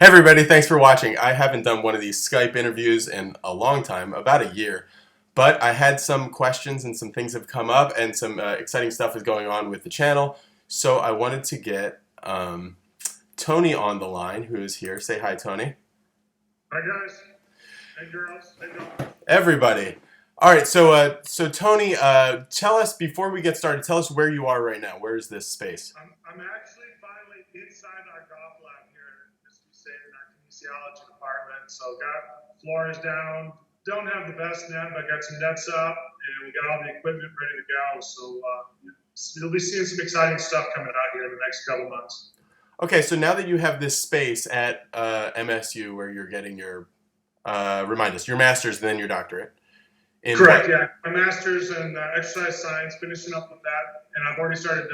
Hey everybody, thanks for watching. I haven't done one of these Skype interviews in a long time, about a year, but I had some questions and some things have come up and some exciting stuff is going on with the channel. So I wanted to get Tony on the line, who is here. Say hi, Tony. Hi guys. Hey girls. Hey girls. Everybody. All right, so Tony, tell us, before we get started, tell us where you are right now. Where is this space? I'm actually finally inside our Goth Lab here, as we say in our kinesiology department. So got floors down. Don't have the best net, but got some nets up, and we got all the equipment ready to go. So you'll be seeing some exciting stuff coming out here in the next couple months. Okay, so now that you have this space at MSU where you're getting your, remind us, your master's and then your doctorate. In Correct, what? yeah. My master's in exercise science, finishing up with that, and I've already started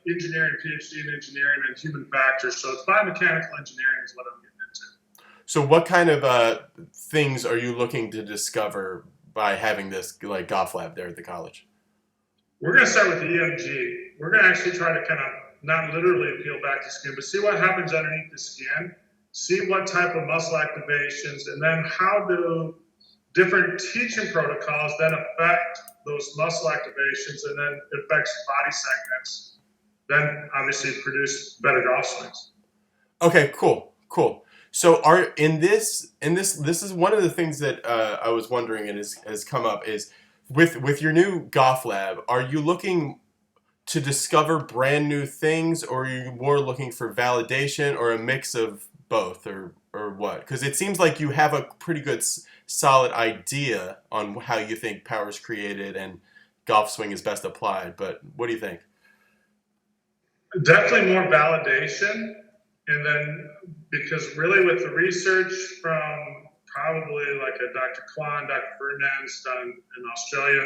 engineering, PhD in engineering and human factors. So it's biomechanical engineering is what I'm getting into. So what kind of things are you looking to discover by having this like Goth Lab there at the college? We're going to start with the EMG. We're going to actually try to kind of not literally peel back the skin, but see what happens underneath the skin, see what type of muscle activations, and then how do different teaching protocols then affect those muscle activations, and then it affects body segments, then obviously produce better golf swings. Okay, cool. So are this is one of the things that I was wondering and has come up is with your new Goth Lab, are you looking to discover brand new things, or are you more looking for validation, or a mix of both, or what? Because it seems like you have a pretty good solid idea on how you think power is created and golf swing is best applied, but what do you think? Definitely more validation. And then, because really with the research from probably like a Dr. Kwan, Dr. Ferdinand's done in Australia,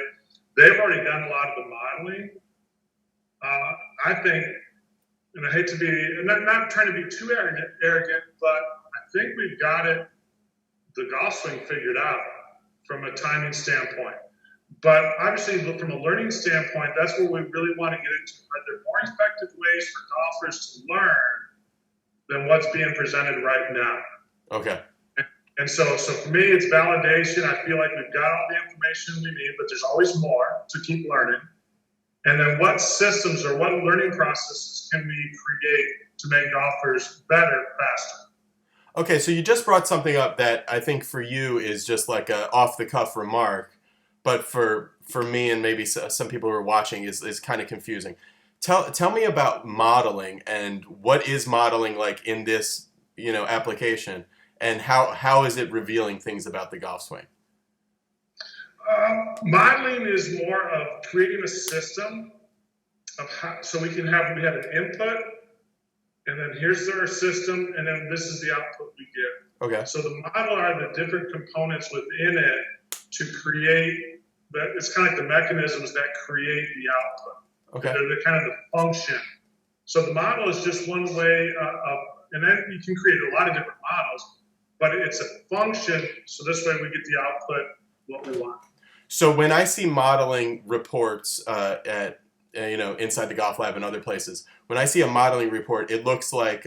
they've already done a lot of the modeling. I think, and I hate to be, not trying to be too arrogant, but I think we've got the golf swing figured out from a timing standpoint. But obviously, from a learning standpoint, that's where we really want to get into. Are there more effective ways for golfers to learn than what's being presented right now? Okay. And so for me, it's validation. I feel like we've got all the information we need, but there's always more to keep learning. And then what systems or what learning processes can we create to make golfers better, faster? Okay, so you just brought something up that I think for you is just like a off-the-cuff remark, but for me and maybe some people who are watching is kind of confusing. Tell me about modeling and what is modeling like in this application, and how is it revealing things about the golf swing? Modeling is more of creating a system of how, so we have an input, and then here's our system, and then this is the output we get. Okay. So the model are the different components within it to create that. It's kind of like the mechanisms that create the output. Okay. They're the kind of the function. So the model is just one way of, and then you can create a lot of different models, but it's a function. So this way we get the output what we want. So when I see modeling reports at inside the Goth Lab and other places, when I see a modeling report, it looks like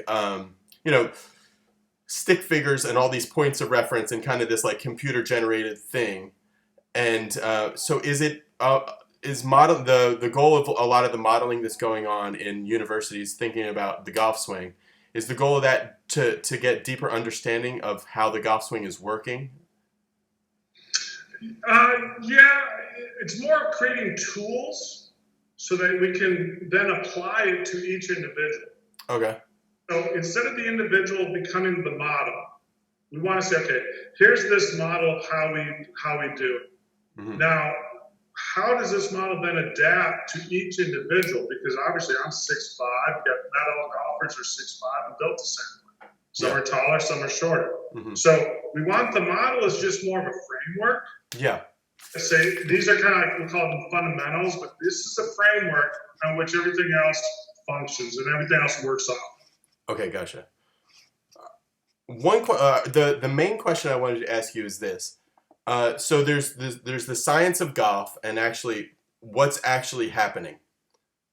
stick figures and all these points of reference and kind of this like computer generated thing. And so is it is the goal of a lot of the modeling that's going on in universities thinking about the golf swing, is the goal of that to get deeper understanding of how the golf swing is working? Yeah, it's more of creating tools so that we can then apply it to each individual. Okay. So instead of the individual becoming the model, we want to say, okay, here's this model of how we do it. Mm-hmm. Now, how does this model then adapt to each individual? Because obviously I'm 6'5", not all golfers are 6'5" and built the same way. Some are taller, some are shorter. Mm-hmm. So we want the model as just more of a framework. Yeah. Say these are kind of like, we call them fundamentals, but this is a framework on which everything else functions and everything else works off. Okay, gotcha. The main question I wanted to ask you is this. So there's the science of golf and actually what's actually happening,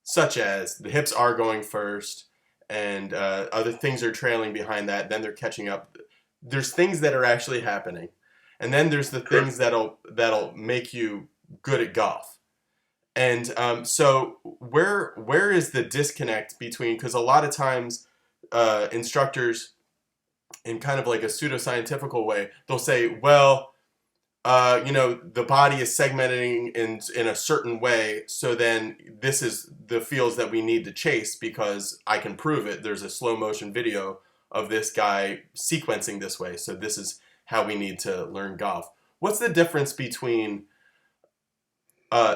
such as the hips are going first, and other things are trailing behind that. Then they're catching up. There's things that are actually happening, and then there's the things that'll make you good at golf. And so where is the disconnect between? Because a lot of times instructors, in kind of like a pseudoscientific way, they'll say, well, the body is segmenting in a certain way, so then this is the fields that we need to chase because I can prove it. There's a slow motion video of this guy sequencing this way, so this is how we need to learn golf. What's the difference between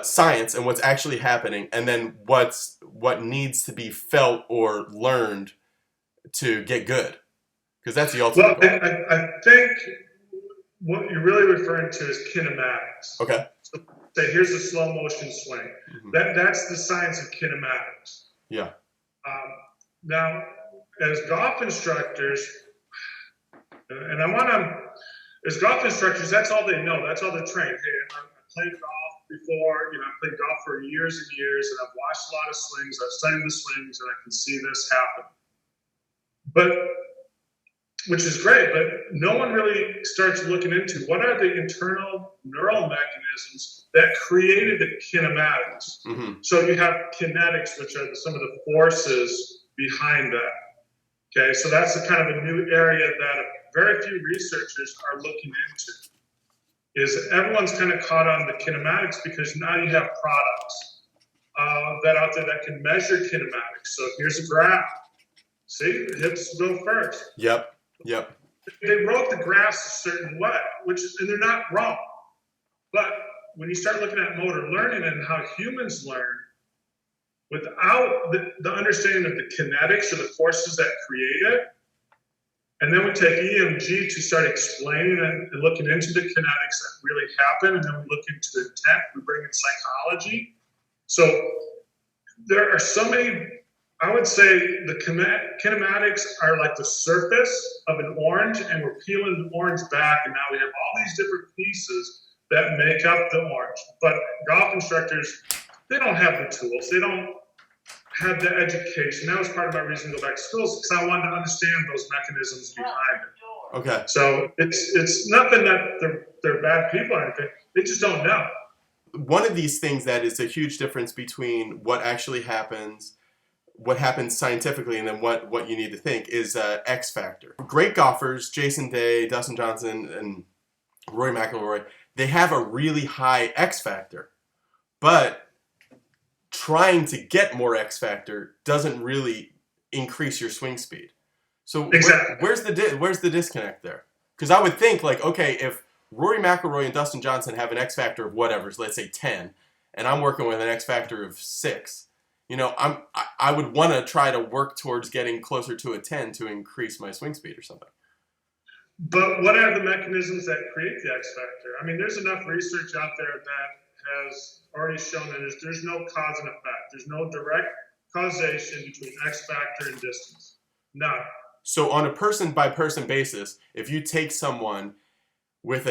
science and what's actually happening, and then what needs to be felt or learned to get good? Because that's the ultimate goal. I think what you're really referring to is kinematics. Okay. So say here's a slow motion swing. Mm-hmm. That's the science of kinematics. Yeah. Now, as golf instructors, as golf instructors, that's all they know. That's all they're trained. Hey, I played golf before. I played golf for years and years, and I've watched a lot of swings. I've studied the swings, and I can see this happen. Which is great, but no one really starts looking into what are the internal neural mechanisms that created the kinematics. Mm-hmm. So you have kinetics, which are some of the forces behind that. Okay, so that's a kind of a new area that very few researchers are looking into. Is everyone's kind of caught on the kinematics because now you have products that out there that can measure kinematics. So here's a graph. See, the hips go first. Yep. They wrote the graphs a certain way, and they're not wrong. But when you start looking at motor learning and how humans learn, without the understanding of the kinetics or the forces that create it, and then we take EMG to start explaining and looking into the kinetics that really happen, and then we look into intent, we bring in psychology. So there are so many. I would say the kinematics are like the surface of an orange, and we're peeling the orange back, and now we have all these different pieces that make up the orange. But golf instructors, they don't have the tools. They don't have the education. That was part of my reason to go back to schools, because I wanted to understand those mechanisms behind it. Okay. So it's nothing that they're bad people or anything. They just don't know. One of these things that is a huge difference between what actually happens, what happens scientifically, and then what you need to think is X factor. Great golfers, Jason Day, Dustin Johnson, and Rory McIlroy, they have a really high X factor, but trying to get more X factor doesn't really increase your swing speed. So exactly. where's the disconnect there? Because I would think, like, okay, if Rory McIlroy and Dustin Johnson have an X factor of whatever, so let's say 10, and I'm working with an X factor of 6, I would want to try to work towards getting closer to a 10 to increase my swing speed or something. But what are the mechanisms that create the X factor? I mean, there's enough research out there that has already shown that there's no cause and effect. There's no direct causation between X factor and distance. None. So on a person-by-person basis, if you take someone with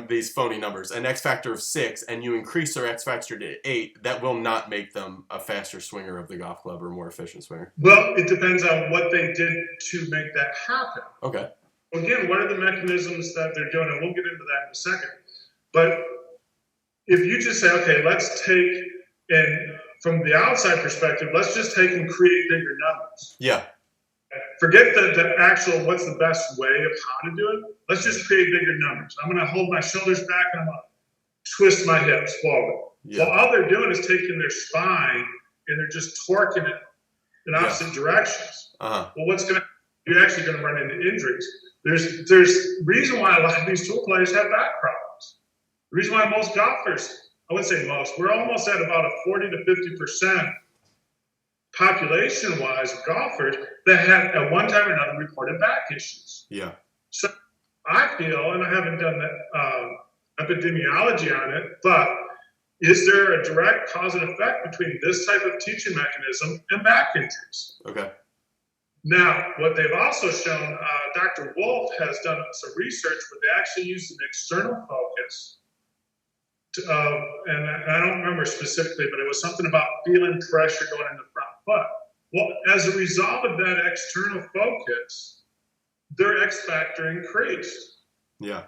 these phony numbers, an X factor of 6, and you increase their X factor to 8, that will not make them a faster swinger of the golf club or more efficient swinger. Well, it depends on what they did to make that happen. Okay. Again, what are the mechanisms that they're doing? And we'll get into that in a second. But if you just say, okay, let's take, and from the outside perspective, let's just take and create bigger numbers. Yeah. Forget the actual what's the best way of how to do it. Let's just create bigger numbers. I'm going to hold my shoulders back and I'm going to twist my hips forward. Yeah. So all they're doing is taking their spine and they're just torquing it in opposite directions. Uh-huh. Well, you're actually going to run into injuries. There's reason why a lot of these tour players have back problems. The reason why most golfers, I wouldn't say most, we're almost at about a 40 to 50% population-wise of golfers that have at one time or another reported back issues. Yeah. So I feel, and I haven't done that epidemiology on it, but is there a direct cause and effect between this type of teaching mechanism and back injuries? Okay. Now, what they've also shown, Dr. Wolf has done some research where they actually used an external focus. And I don't remember specifically, but it was something about feeling pressure going in the front foot. Well, as a result of that external focus, their X factor increased. Yeah.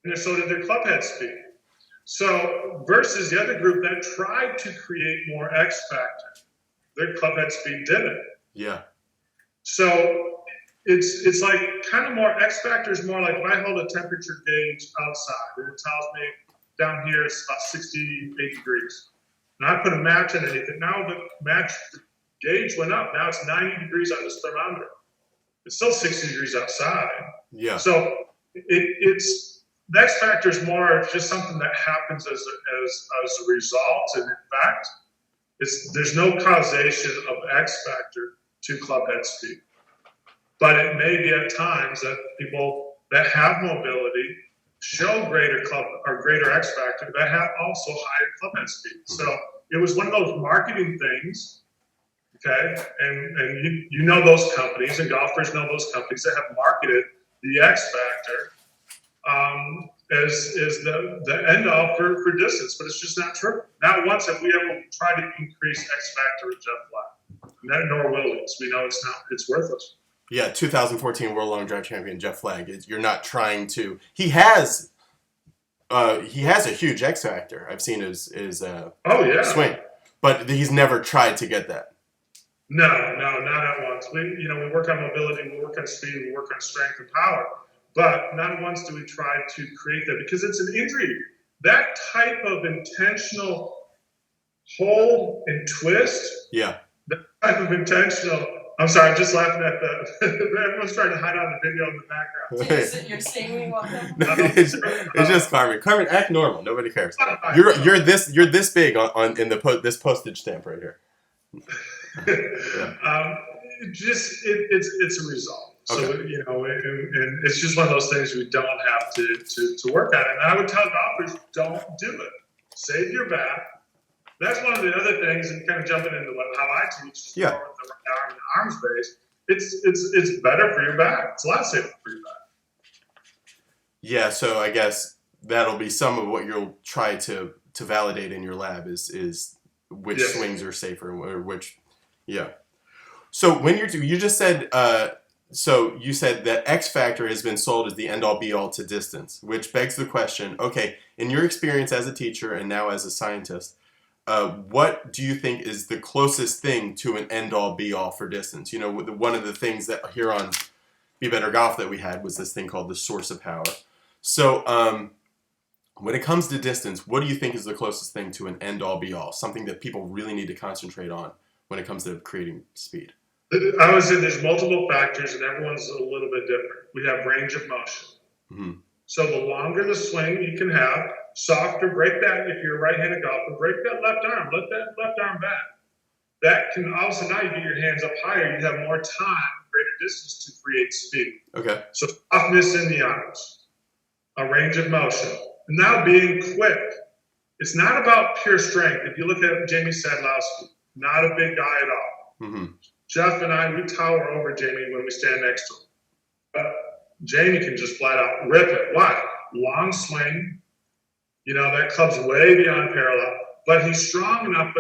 And so did their club head speed. So versus the other group that tried to create more X factor, their club head speed didn't. Yeah. So it's like kind of more X factor is more like if I hold a temperature gauge outside and it tells me down here it's about 68 degrees. And I put a match underneath it. Now the match gauge went up. Now it's 90 degrees on this thermometer. It's still 60 degrees outside. Yeah. So it's the X factor is more just something that happens as a result. And in fact, there's no causation of X factor to club head speed. But it may be at times that people that have mobility show greater X factor that have also higher club head speed. So it was one of those marketing things, okay? And you know those companies, and golfers know those companies that have marketed the X factor as the end all for distance, but it's just not true. Not once have we ever tried to increase X factor with Jeff Flagg. Nor will we. We know it's not. It's worthless. Yeah, 2014 World Long Drive Champion Jeff Flagg. You're not trying to. He has a huge X factor. I've seen his swing, but he's never tried to get that. No, not at once. We work on mobility, we work on speed, we work on strength and power, but not once do we try to create that because it's an injury. That type of intentional hold and twist. Yeah. That type of intentional. I'm sorry, I'm just laughing at everyone's trying to hide on the video in the background. You're seeing me walk up? It's just Carmen. Carmen, act normal. Nobody cares. You're this big on this postage stamp right here. Yeah. It's a result. So okay. And it's just one of those things we don't have to work on. And I would tell golfers, don't do it. Save your back. That's one of the other things, and kind of jumping into how I teach, the right arm and arm space. It's better for your back. It's a lot safer for your back. Yeah, so I guess that'll be some of what you'll try to validate in your lab is which swings are safer or which, So when you just said, so you said that X factor has been sold as the end all be all to distance, which begs the question, okay, in your experience as a teacher and now as a scientist, what do you think is the closest thing to an end-all, be-all for distance? One of the things that here on Be Better Golf that we had was this thing called the source of power. So when it comes to distance, what do you think is the closest thing to an end-all, be-all? Something that people really need to concentrate on when it comes to creating speed? I would say there's multiple factors, and everyone's a little bit different. We have range of motion. Mm-hmm. So the longer the swing you can have, softer, break that, if you're a right-handed golfer, break that left arm, let that left arm back. That can also, now you get your hands up higher, you have more time, greater distance to create speed. Okay. So softness in the arms, a range of motion. And now being quick. It's not about pure strength. If you look at Jamie Sadlowski, not a big guy at all. Mm-hmm. Jeff and I, we tower over Jamie when we stand next to him. But Jamie can just flat out rip it. Why? Long swing. That club's way beyond parallel, but he's strong enough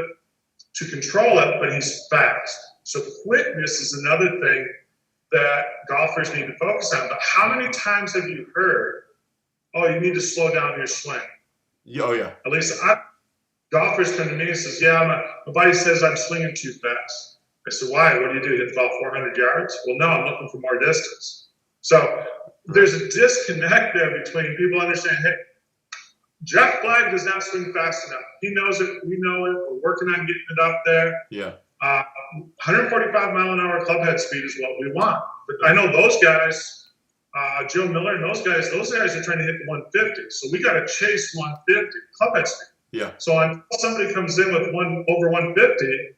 to control it, but he's fast. So quickness is another thing that golfers need to focus on. But how many times have you heard, you need to slow down your swing? Oh, yeah. At least golfers come to me and says, my buddy says I'm swinging too fast. I said, why? What do you do? Hit the ball 400 yards? Well, no, I'm looking for more distance. So there's a disconnect there between people understanding, hey, Jeff Flagg does not swing fast enough. He knows it. We know it. We're working on getting it up there. Yeah. 145 mile an hour club head speed is what we want. But I know those guys, Joe Miller and those guys are trying to hit the 150. So we got to chase 150 club head speed. Yeah. So until somebody comes in with over 150,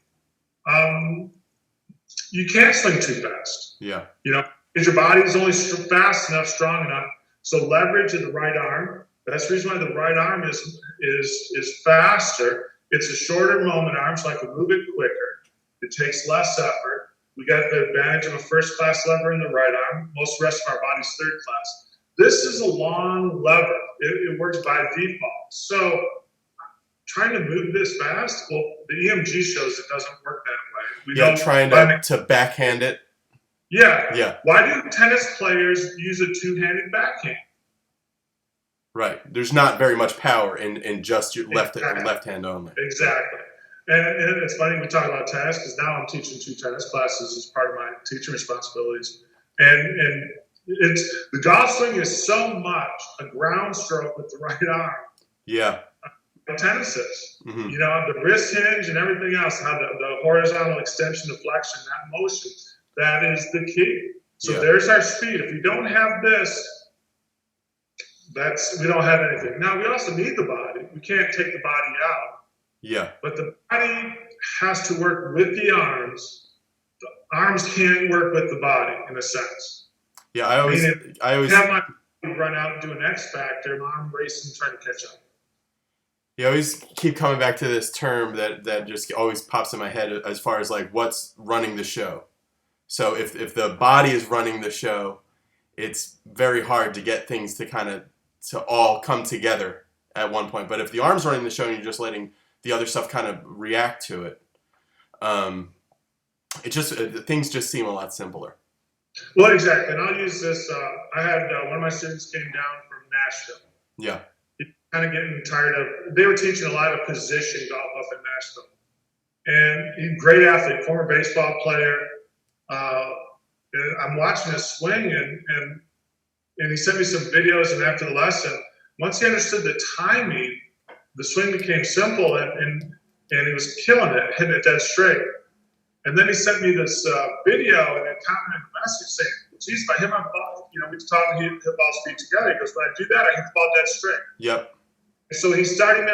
you can't swing too fast. Yeah. Because your body is only fast enough, strong enough. So leverage in the right arm. That's the reason why the right arm is faster. It's a shorter moment arm, so I can move it quicker. It takes less effort. We got the advantage of a first-class lever in the right arm. Most of the rest of our body's third class. This is a long lever. It works by default. So trying to move this fast, well, the EMG shows it doesn't work that way. We Yeah, don't, trying to backhand it. Yeah. Yeah. Why do tennis players use a two-handed backhand? Right. There's not very much power in just your left hand only. Exactly. And it's funny we talk about tennis because now I'm teaching 2 tennis classes as part of my teaching responsibilities. And it's the golf swing is so much a ground stroke with the right arm. Yeah. Tennis is. Mm-hmm. You know, the wrist hinge and everything else, how the horizontal extension, the flexion, that motion, that is the key. So there's our speed. If we don't have this, we don't have anything. Now, we also need the body. We can't take the body out. Yeah. But the body has to work with the arms. The arms can't work with the body, in a sense. Yeah, I always have my run out and do an X factor, my arm racing, trying to catch up. You always keep coming back to this term that just always pops in my head as far as like what's running the show. So if the body is running the show, it's very hard to get things to all come together at one point. But if the arm's running the show and you're just letting the other stuff kind of react to it, things just seem a lot simpler. Well, exactly. And I'll use this. I had one of my students came down from Nashville. Yeah. Kind of getting tired of, they were teaching a lot of position golf up in Nashville. And he's a great athlete, former baseball player. I'm watching his swing and he sent me some videos, and after the lesson, once he understood the timing, the swing became simple and he was killing it, hitting it dead straight. And then he sent me this video and a comment in the message saying, geez, if I hit my ball, we taught him to hit ball speed together. He goes, when I do that, I hit the ball dead straight. Yep. So he's starting to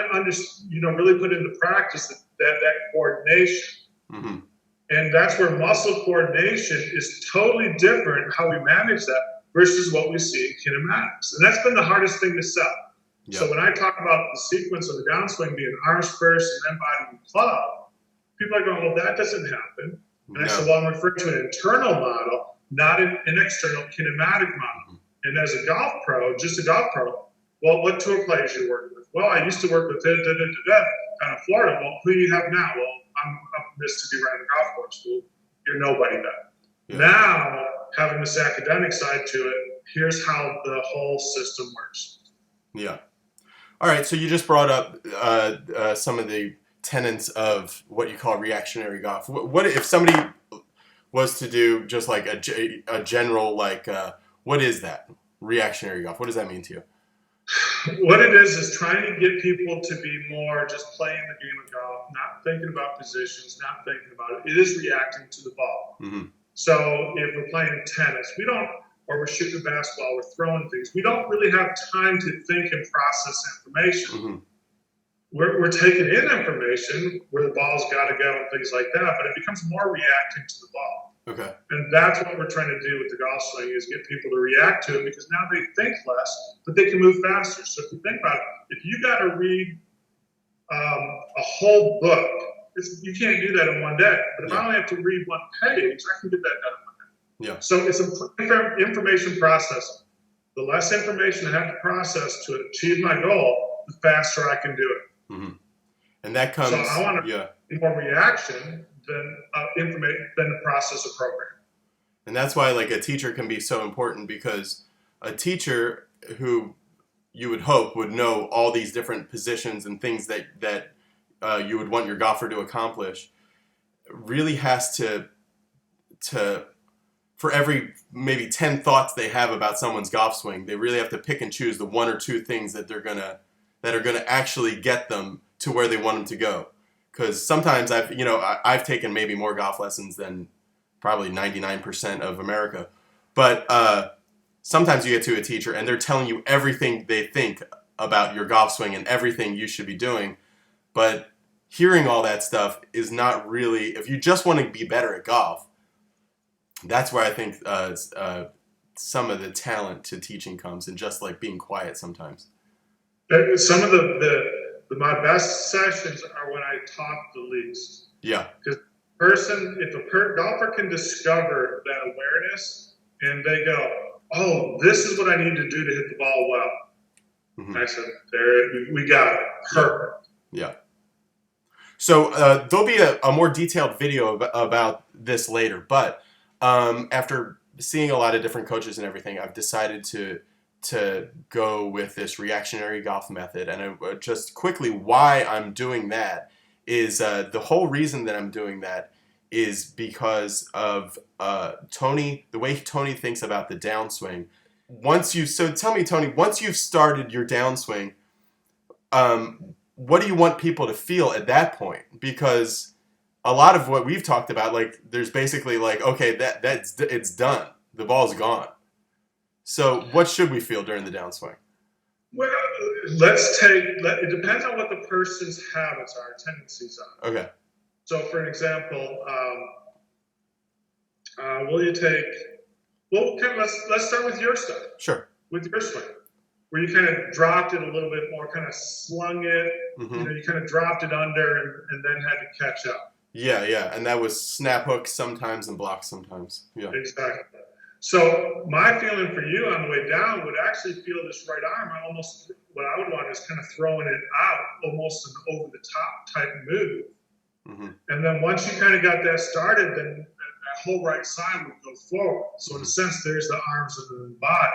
really put into practice that coordination. Mm-hmm. And that's where muscle coordination is totally different, how we manage that versus what we see in kinematics. And that's been the hardest thing to sell. Yep. So when I talk about the sequence of the downswing being arms first and then body and club, people are going, well, that doesn't happen. And I said, well, I'm referring to an internal model, not an external kinematic model. And as a golf pro, well, what tour players you working with? Well, I used to work with down in Florida. Well, who do you have now? Well, I'm up in this to be running a golf course. Well, you're nobody then. Yeah. Now, having this academic side to it, here's how the whole system works. Yeah. All right. So you just brought up some of the tenets of what you call reactionary golf. What if somebody was to do just like a general, like, what is that? Reactionary golf. What does that mean to you? What it is trying to get people to be more just playing the game of golf, not thinking about positions, not thinking about it. It is reacting to the ball. Mm-hmm. So if we're playing tennis, or we're shooting a basketball, we're throwing things, we don't really have time to think and process information. Mm-hmm. We're taking in information where the ball's got to go and things like that, but it becomes more reacting to the ball. Okay. And that's what we're trying to do with the golf swing is get people to react to it because now they think less, but they can move faster. So if you think about it, if you got to read a whole book, you can't do that in one day. But if I only have to read one page, I can get that done in one day. Yeah. So it's information processing. The less information I have to process to achieve my goal, the faster I can do it. Mm-hmm. And that comes. So I want more reaction than the process of programming. And that's why like a teacher can be so important because a teacher who you would hope would know all these different positions and things that you would want your golfer to accomplish really has to for every maybe 10 thoughts they have about someone's golf swing, they really have to pick and choose the one or two things that are gonna actually get them to where they want them to go. Because sometimes I've taken maybe more golf lessons than probably 99% of America, but sometimes you get to a teacher and they're telling you everything they think about your golf swing and everything you should be doing, but hearing all that stuff is not really. If you just want to be better at golf, that's where I think some of the talent to teaching comes, and just like being quiet sometimes. Some of my best sessions are when I talk the least. Yeah. Because if a golfer can discover that awareness and they go, oh, this is what I need to do to hit the ball well. Mm-hmm. I said, we got it. Perfect. Yeah. So there'll be a more detailed video about this later. But after seeing a lot of different coaches and everything, I've decided to go with this reactionary golf method. And just quickly, why I'm doing that is the whole reason that I'm doing that is because of Tony, the way Tony thinks about the downswing. So tell me, Tony, once you've started your downswing, what do you want people to feel at that point? Because a lot of what we've talked about, like, there's basically like, okay, it's done. The ball's gone. So what should we feel during the downswing? Well, it depends on what the person's habits are, tendencies are. Okay. So for an example, let's start with your stuff. Sure. With your swing, where you kind of dropped it a little bit more, kind of slung it, you kind of dropped it under and then had to catch up. Yeah. And that was snap hooks sometimes and blocks sometimes. Yeah. Exactly. So my feeling for you on the way down would actually feel this right arm. What I would want is kind of throwing it out, almost an over the top type move. And then once you kind of got that started, then that whole right side would go forward. So in a sense, there's the arms and the body.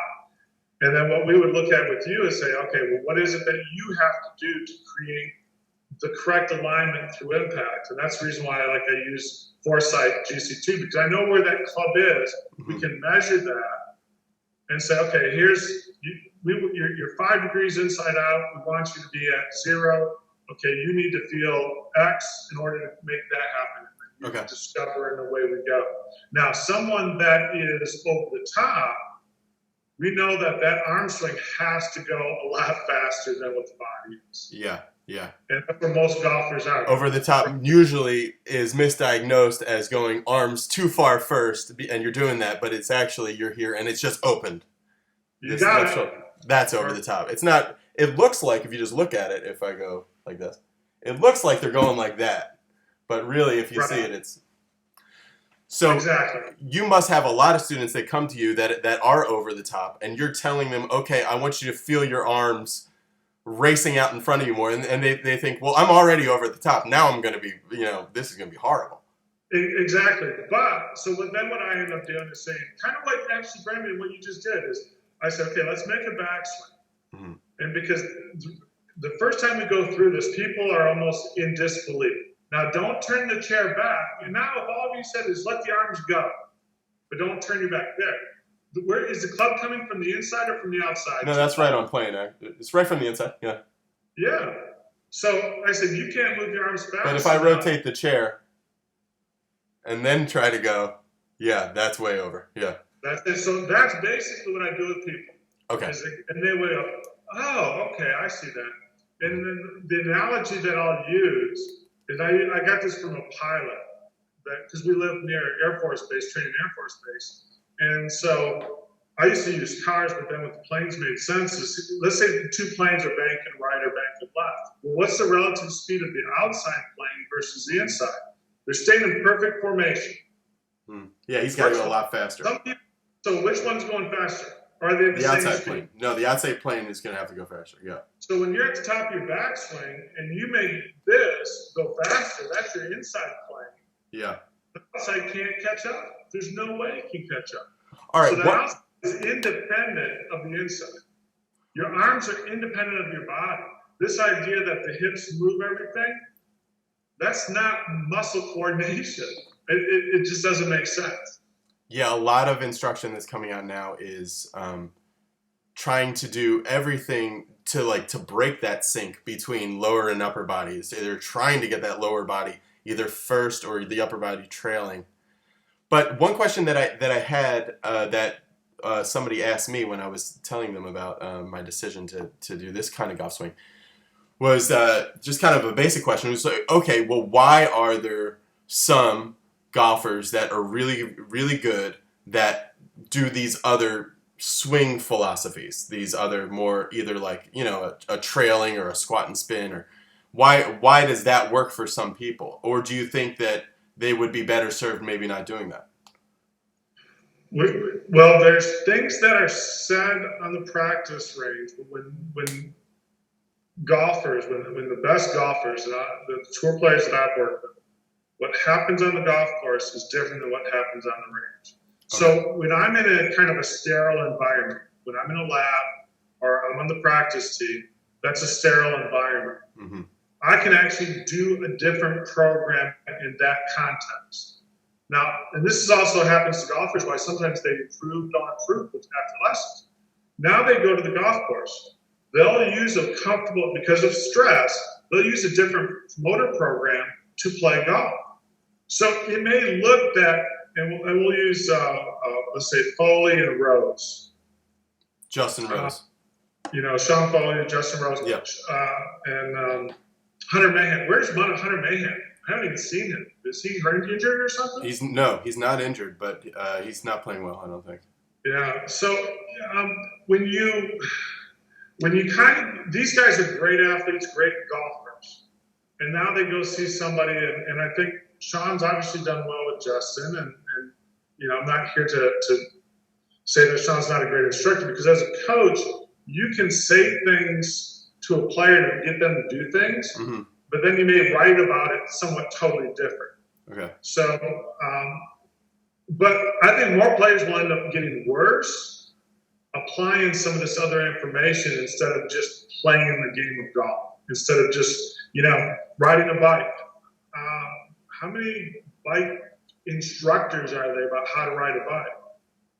And then what we would look at with you is say, okay, well, what is it that you have to do to create the correct alignment through impact? And that's the reason why I use Foresight GC2, because I know where that club is. We can measure that and say, okay, you're 5 degrees inside out. We want you to be at 0. Okay, you need to feel X in order to make that happen. You can discover, and away we go. Now, someone that is over the top, we know that arm swing has to go a lot faster than what the body is. Yeah. And that's where most golfers are. Over the top usually is misdiagnosed as going arms too far first, and you're doing that, but it's actually you're here and it's just opened. That's over the top. It's not. It looks like, if you just look at it, if I go like this, it looks like they're going like that, but really, if you see it, it's. So exactly. You must have a lot of students that come to you that are over the top, and you're telling them, okay, I want you to feel your arms racing out in front of you more, and they think, well, I'm already over the top. Now I'm going to be, this is going to be horrible. Exactly. But so then what I end up doing is saying, kind of like actually, Brandon, what you just did is I said, okay, let's make a backswing. And because the first time we go through this, people are almost in disbelief. Now, don't turn the chair back. And now, if all you said is let the arms go, but don't turn your back there. Where is the club coming from, the inside or from the outside? No, that's right on plane. It's right from the inside. Yeah. Yeah. So I said, you can't move your arms back. But if I rotate the chair and then try to go, yeah, that's way over. Yeah. That's it. So that's basically what I do with people. Okay. And they would go, oh, okay, I see that. And then the analogy that I'll use is I got this from a pilot, because we live near Air Force Base, training Air Force Base. And so I used to use cars, but then with the planes made sense. Let's say the 2 planes are banking right or banking left. Well, what's the relative speed of the outside plane versus the inside? They're staying in perfect formation. Yeah, he's got to go a lot faster. So which one's going faster? Are they the same outside speed? plane? No, the outside plane is going to have to go faster. Yeah. So when you're at the top of your backswing and you make this go faster, that's your inside plane. Yeah. The outside can't catch up. There's no way it can catch up. All right. So the outside is independent of the inside. Your arms are independent of your body. This idea that the hips move everything, that's not muscle coordination. It just doesn't make sense. Yeah, a lot of instruction that's coming out now is trying to do everything to break that sync between lower and upper bodies. They're trying to get that lower body either first or the upper body trailing. But one question that I had that somebody asked me when I was telling them about my decision to do this kind of golf swing was just kind of a basic question. It was like, okay, well, why are there some golfers that are really, really good that do these other swing philosophies, these other more either like, a trailing or a squat and spin, or why does that work for some people? Or do you think that they would be better served maybe not doing that? Well, there's things that are said on the practice range, but when golfers, when the best golfers, the tour players that I've worked with, what happens on the golf course is different than what happens on the range. So when I'm in a kind of a sterile environment, when I'm in a lab or I'm on the practice tee, that's a sterile environment. Mm-hmm. I can actually do a different program in that context. Now, and this is also happens to golfers, why sometimes they improve, don't improve after lessons. Now they go to the golf course. They'll use a comfortable, because of stress, they'll use a different motor program to play golf. So it may look that, and we'll use, let's say, Foley and Rose. Justin Rose. Sean Foley and Justin Rose. Yeah. And Hunter Mahan. Where's Hunter Mahan? I haven't even seen him. Is he hurt, injured or something? He's not injured, but he's not playing well, I don't think. Yeah. So when you these guys are great athletes, great golfers, and now they go see somebody, and I think Sean's obviously done well with Justin, and I'm not here to say that Sean's not a great instructor, because as a coach, you can say things to a player to get them to do things, mm-hmm. but then you may write about it somewhat totally different. Okay. So, but I think more players will end up getting worse applying some of this other information instead of just playing the game of golf, instead of just, riding a bike. How many bike instructors are there about how to ride a bike?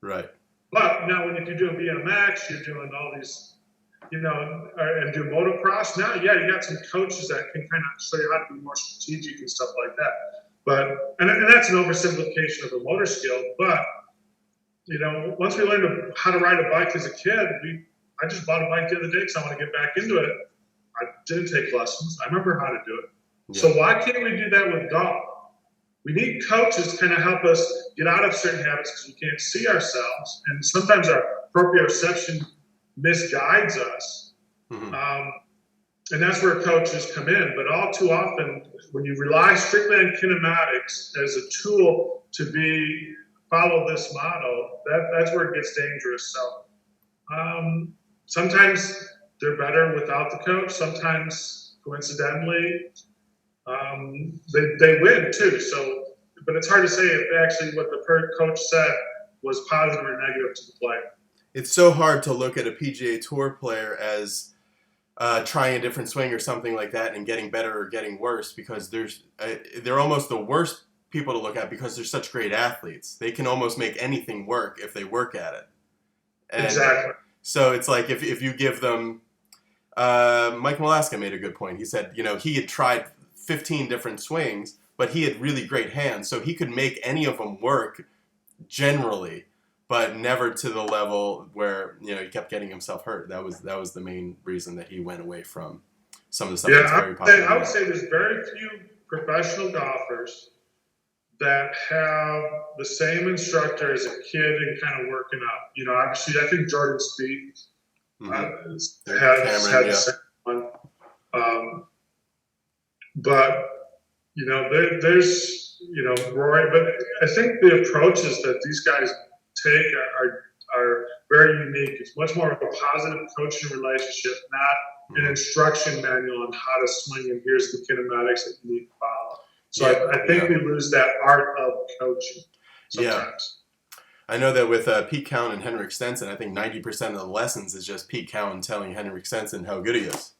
Right. But now, if you're doing BMX, you're doing all these, and do motocross. Now, yeah, you got some coaches that can kind of show you how to be more strategic and stuff like that. But and that's an oversimplification of a motor skill. But once we learned how to ride a bike as a kid, I just bought a bike the other day because I want to get back into it. I didn't take lessons. I remember how to do it. Yeah. So why can't we do that with golf? We need coaches to kind of help us get out of certain habits because we can't see ourselves. And sometimes our proprioception misguides us. Mm-hmm. And that's where coaches come in. But all too often, when you rely strictly on kinematics as a tool to follow this model, that's where it gets dangerous. So sometimes they're better without the coach. Sometimes, coincidentally, they win too. So, but it's hard to say if actually what the coach said was positive or negative to the player. It's so hard to look at a PGA Tour player as trying a different swing or something like that and getting better or getting worse, because they're almost the worst people to look at because they're such great athletes. They can almost make anything work if they work at it. And exactly. So it's like if you give them, Mike Malaska made a good point. He said, he had tried 15 different swings, but he had really great hands, so he could make any of them work generally, but never to the level where he kept getting himself hurt. That was the main reason that he went away from some of the stuff that's very popular. I would say there's very few professional golfers that have the same instructor as a kid and kind of working up. Obviously, I think Jordan Spieth has had the same one. But there's Roy. But I think the approaches that these guys take are very unique. It's much more of a positive coaching relationship, not an instruction manual on how to swing and here's the kinematics that you need to follow. So I think we lose that art of coaching sometimes. Yeah. I know that with Pete Cowan and Henrik Stenson, I think 90% of the lessons is just Pete Cowan telling Henrik Stenson how good he is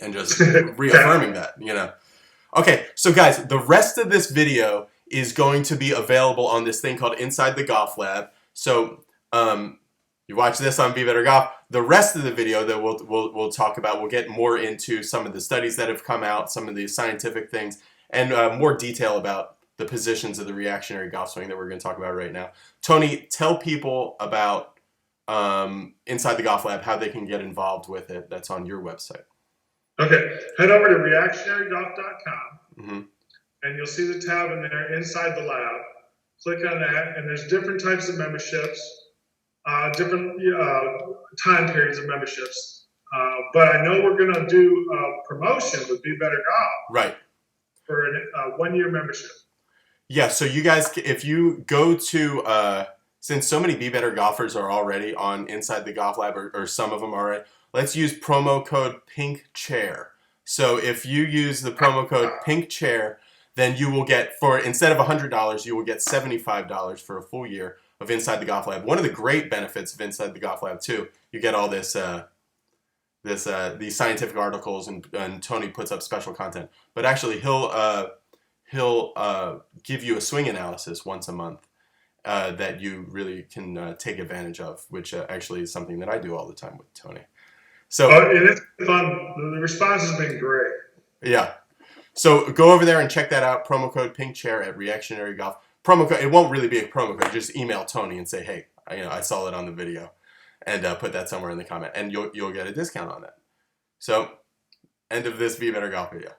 and just reaffirming that, Okay, so guys, the rest of this video is going to be available on this thing called Inside the Goth Lab. So you watch this on Be Better Golf. The rest of the video that we'll talk about, we'll get more into some of the studies that have come out, some of the scientific things, and more detail about the positions of the reactionary golf swing that we're going to talk about right now. Tony, tell people about Inside the Goth Lab, how they can get involved with it. That's on your website. Okay, head over to reactionarygolf.com, and you'll see the tab in there, Inside the Lab. Click on that, and there's different types of memberships, different time periods of memberships. But I know we're going to do a promotion with Be Better Golf. Right. For a 1-year membership. Yeah, so you guys, if you go to, since so many Be Better golfers are already on Inside the Golf Lab, or some of them are already, let's use promo code PINKCHAIR. So if you use the promo code PINKCHAIR, then you will get, instead of $100, you will get $75 for a full year of Inside the Goth Lab. One of the great benefits of Inside the Goth Lab too, you get all these scientific articles, and Tony puts up special content. But actually, he'll give you a swing analysis once a month that you really can take advantage of, which actually is something that I do all the time with Tony. So it is fun. The response has been great. Yeah. So go over there and check that out. Promo code PINKCHAIR at Reactionary Golf. Promo code. It won't really be a promo code. Just email Tony and say, hey, I saw it on the video, and put that somewhere in the comment, and you'll get a discount on that. So, end of this Be Better Golf video.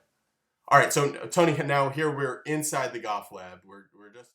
All right. So Tony, now here we're inside the Goth Lab. We're just